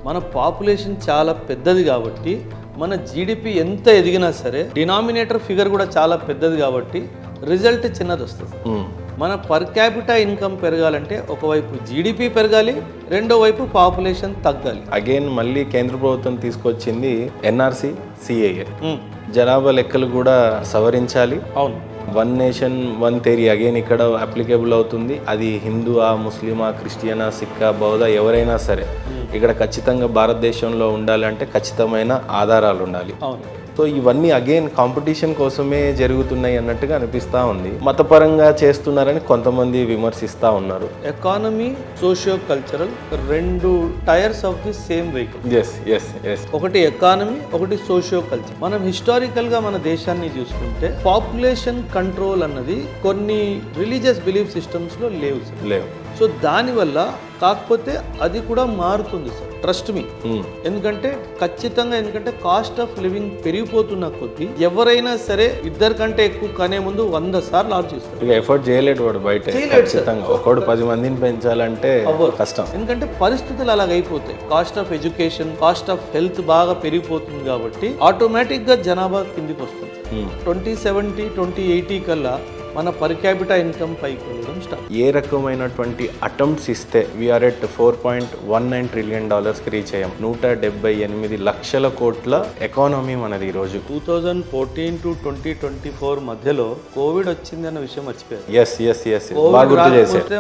మన పాపులేషన్ చాలా పెద్దది కాబట్టి మన జీడిపి ఎంత ఎదిగినా సరే డినామినేటర్ ఫిగర్ కూడా చాలా పెద్దది కాబట్టి రిజల్ట్ చిన్నది వస్తుంది. మన పర్ క్యాపిటల్ ఇన్కమ్ పెరగాలంటే ఒకవైపు జీడిపి పెరగాలి, రెండో వైపు పాపులేషన్ తగ్గాలి. అగైన్ మళ్ళీ కేంద్ర ప్రభుత్వం తీసుకొచ్చింది ఎన్ఆర్సి సిఏఏ, జనాభా లెక్కలు కూడా సవరించాలి. అవును, one nation one theory again ఇక్కడ అప్లికేబుల్ అవుతుంది. అది హిందూవా, ముస్లిమా, క్రిస్టియనా, సిక్కా, బౌద్ధ ఎవరైనా సరే ఇక్కడ ఖచ్చితంగా భారతదేశంలో ఉండాలంటే ఖచ్చితమైన ఆధారాలు ఉండాలి. అవును. సో ఇవన్నీ అగైన్ కాంపిటీషన్ కోసమే జరుగుతున్నాయి అన్నట్టుగా అనిపిస్తూ ఉంది. మతపరంగా చేస్తున్నారని కొంతమంది విమర్శిస్తూ ఉన్నారు. ఎకానమీ, సోషియో కల్చరల్ రెండు tyres of the same vehicle. ఒకటి ఎకానమీ, ఒకటి సోషియో కల్చర్. మనం హిస్టారికల్ గా మన దేశాన్ని చూసుకుంటే పాపులేషన్ కంట్రోల్ అన్నది కొన్ని రిలీజియస్ బిలీఫ్ సిస్టమ్స్ లో లేవు. సో దానివల్ల కాకపోతే అది కూడా మారుతుంది సార్, ట్రస్ట్ మీ. ఎందుకంటే కాస్ట్ ఆఫ్ లివింగ్ పెరిగిపోతున్న కొద్దీ ఎవరైనా సరే ఇద్దరు కంటే ఎక్కువ కనే ముందు 100 సార్లు ఆలోచిస్తారు. ఇక ఎఫర్ట్ చేయలేడు వాడు బయట. ఖచ్చితంగా ఒకడు 10 మందిని పెంచాలంటే కష్టం. ఎందుకంటే పరిస్థితులు అలాగైపోతాయి. Cost of education, cost of health బాగా పెరిగిపోతుంది కాబట్టి ఆటోమేటిక్ గా జనాభా కిందికి వస్తుంది. 2070, 2080 కల్లా మన పర్ క్యాపిటల్ ఇన్కమ్ పైకి వెళ్ళడం స్టార్ట్. ఏ రకమైనటువంటి అటెంప్ట్స్ ఇస్తే వీఆర్ ఎట్ $4.19 ట్రిలియన్ కి రీచ్ అయ్యాం. 178 లక్షల కోట్ల ఎకానమీ మనది ఈ రోజు. 2014 to 2024 మధ్యలో కోవిడ్ వచ్చింది అన్న విషయం మర్చిపోయారు.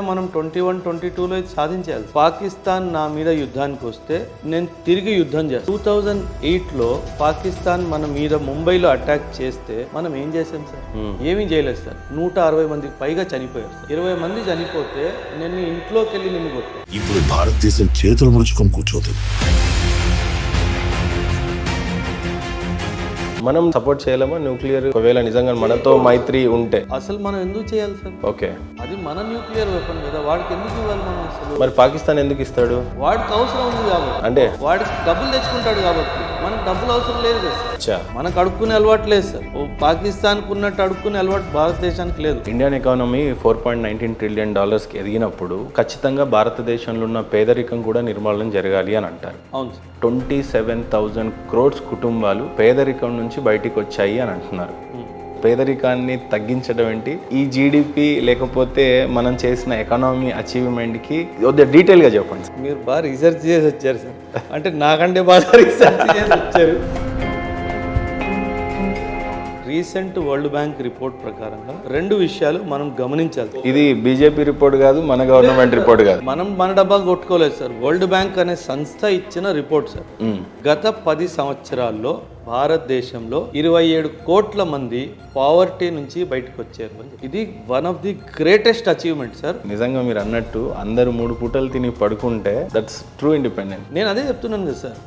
మనం 21, 22లో సాధించాలి. పాకిస్తాన్ నా మీద యుద్ధానికి వస్తే నేను తిరిగి యుద్ధం చేస్తాను. 2008లో పాకిస్తాన్ మన మీద ముంబైలో అటాక్ చేస్తే మనం ఏం చేసాం సార్? ఏమీ చేయలేదు సార్. 160 మందికి పైగా చనిపోయారు. 20 మంది చనిపోతే నేను ఇంట్లోకి వెళ్ళి నిన్ను కొట్టాను. ఇప్పుడు భారతదేశం చేతులు ముడుచుకొని కూర్చోతుంది. మనం సపోర్ట్ చేయలేమా న్యూక్లియర్? ఒకవేళ నిజంగా మనతో మైత్రి ఉంటే అసలు మనం ఎందుకు చేయాలి సార్? ఓకే, అది మన న్యూక్లియర్ వెపన్ కదా, వాడికి ఎందుకు ఇవ్వాలి మనం? అసలు మరి పాకిస్తాన్ ఎందుకు ఇస్తాడు? వాడికి అవసరం ఉంది కాబట్టి, అంటే వాడికి డబ్బులు తెచ్చుకుంటాడు కాబట్టి. మనకు డబ్బులు అవసరం లేదు కదా సార్. మనకు అడుక్కునే అలవాటు లేదు సార్. పాకిస్తాన్కు ఉన్నట్టు అడుక్కునే అలవాటు భారతదేశానికి లేదు. ఇండియన్ ఎకానమీ $4.19 ట్రిలియన్ కి ఎదిగినప్పుడు ఖచ్చితంగా భారతదేశంలో ఉన్న పేదరికం కూడా నిర్మూలన జరగాలి అని అంటారు. అవును సార్. 27,000 crores కుటుంబాలు పేదరికం నుంచి బయటికి వచ్చాయి అని అంటున్నారు. పేదరికాన్ని తగ్గించడం ఏంటి, ఈ జీడిపి లేకపోతే మనం చేసిన ఎకానమీ అచీవ్మెంట్కి డీటెయిల్గా చెప్పండి. మీరు బాగా రీసెర్చ్ చేసి వచ్చారు సార్. అంటే నాకంటే బాగా రీసెర్చ్ చేసి వచ్చారు. రీసెంట్ వరల్డ్ బ్యాంక్ రిపోర్ట్ ప్రకారంగా 2 విషయాలు మనం గమనించాలి. ఇది బీజేపీ రిపోర్ట్ కాదు, మన గవర్నమెంట్ రిపోర్ట్ కాదు. మనం మన డబ్బా కొట్టుకోలేదు సార్. వరల్డ్ బ్యాంక్ అనే సంస్థ ఇచ్చిన రిపోర్ట్ సార్. గత 10 సంవత్సరాల్లో భారతదేశంలో 27 కోట్ల మంది పావర్టీ నుంచి బయటకు వచ్చారు. ఇది one of the greatest achievement sir. నిజంగా మీరు అన్నట్టు అందరూ 3 పూటలు తిని పడుకుంటే దట్స్ ట్రూ ఇండిపెండెన్స్. నేను అదే చెప్తున్నాను కదా సార్.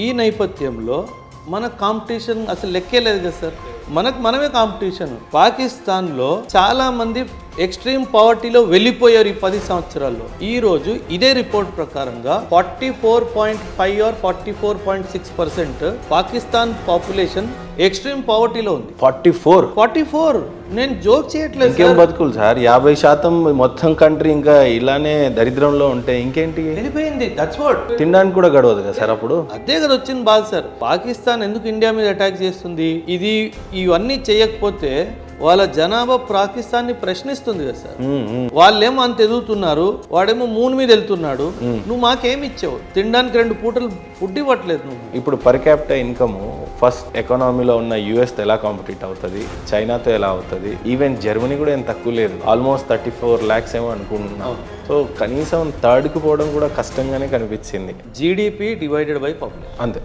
ఈ నేపథ్యంలో మన కాంపిటీషన్ అసలు లెక్కే లేదు కదా సార్. మనమే కాంపిటీషన్. పాకిస్తాన్లో చాలా మంది ఎక్స్ట్రీమ్ పావర్టీలో వెళ్ళిపోయారు ఈ 10 సంవత్సరాల్లో. ఈ రోజు ఇదే రిపోర్ట్ ప్రకారంగా 44.5 or 44.6% పాకిస్తాన్ పాపులేషన్ ఎక్స్ట్రీమ్ పావర్టీలో ఉంది. 44. నేను జోక్ చేయట్లేదు. ఇంకేం బతుకులు సార్? 50% మొత్తం కంట్రీ ఇంకా ఇలానే దరిద్రంలో ఉంటే ఇంకేంటి? వెళ్ళిపోయింది. That's what. తినడానికి కూడా గడవదు కదా సార్ అప్పుడు. అదే కదా వచ్చింది బాధ సార్. పాకిస్తాన్ ఎందుకు ఇండియా మీద అటాక్ చేస్తుంది? ఇవన్నీ చేయకపోతే వాళ్ళ జనాభా పాకిస్తాన్ని ప్రశ్నిస్తుంది కదా సార్. వాళ్ళేమో అంత ఎదుగుతున్నారు, వాడేమో మూన్ మీద వెళ్తున్నాడు. నువ్వు మాకేమి ఇచ్చావు? తినడానికి 2 పూటలు ఫుడ్ ఇవ్వట్లేదు నువ్వు. ఇప్పుడు పర్ క్యాపిటల్ ఇన్కమ్ ఫస్ట్ ఎకానమీలో ఉన్న యుఎస్ తో ఎలా కాంపిటీట్ అవుతుంది, చైనాతో ఎలా అవుతుంది, ఈవెన్ జర్మనీ కూడా ఏం తక్కువ లేదు. ఆల్మోస్ట్ 34 lakhs ఏమో అనుకుంటున్నాం. సో కనీసం 3rd కి పోవడం కూడా కష్టంగానే కనిపించింది. జీడిపి డివైడెడ్ బై పాపులేషన్ అంతే.